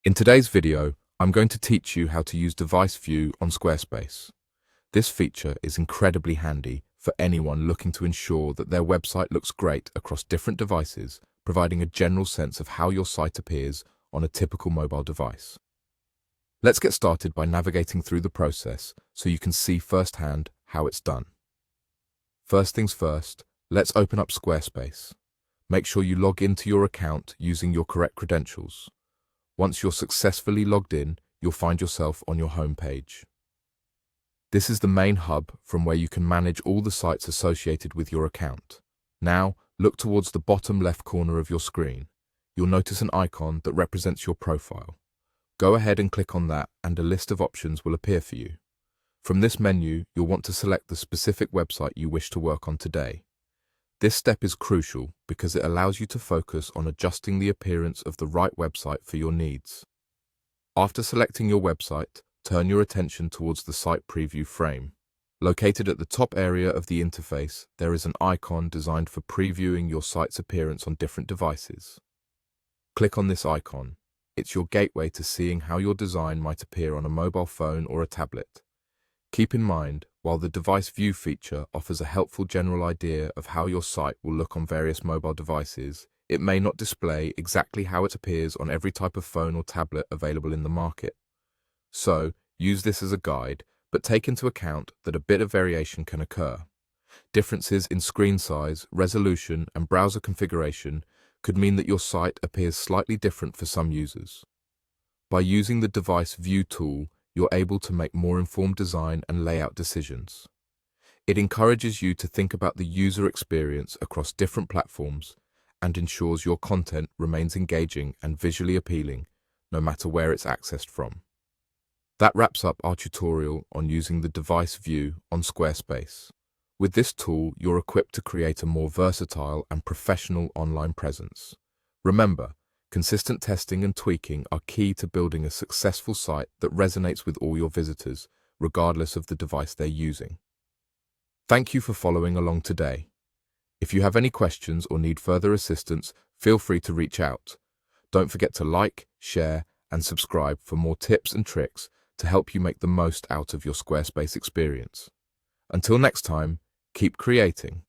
In today's video, I'm going to teach you how to use device view on Squarespace. This feature is incredibly handy for anyone looking to ensure that their website looks great across different devices, providing a general sense of how your site appears on a typical mobile device. Let's get started by navigating through the process so you can see firsthand how it's done. First things first, let's open up Squarespace. Make sure you log into your account using your correct credentials. Once you're successfully logged in, you'll find yourself on your home page. This is the main hub from where you can manage all the sites associated with your account. Now, look towards the bottom left corner of your screen. You'll notice an icon that represents your profile. Go ahead and click on that and a list of options will appear for you. From this menu, you'll want to select the specific website you wish to work on today. This step is crucial because it allows you to focus on adjusting the appearance of the right website for your needs. After selecting your website, turn your attention towards the site preview frame. Located at the top area of the interface, there is an icon designed for previewing your site's appearance on different devices. Click on this icon. It's your gateway to seeing how your design might appear on a mobile phone or a tablet. Keep in mind, while the device view feature offers a helpful general idea of how your site will look on various mobile devices, it may not display exactly how it appears on every type of phone or tablet available in the market. So, use this as a guide, but take into account that a bit of variation can occur. Differences in screen size, resolution, and browser configuration could mean that your site appears slightly different for some users. By using the device view tool, you're able to make more informed design and layout decisions. It encourages you to think about the user experience across different platforms and ensures your content remains engaging and visually appealing, no matter where it's accessed from. That wraps up our tutorial on using the device view on Squarespace. With this tool, you're equipped to create a more versatile and professional online presence. Remember, consistent testing and tweaking are key to building a successful site that resonates with all your visitors, regardless of the device they're using. Thank you for following along today. If you have any questions or need further assistance, feel free to reach out. Don't forget to like, share, and subscribe for more tips and tricks to help you make the most out of your Squarespace experience. Until next time, keep creating.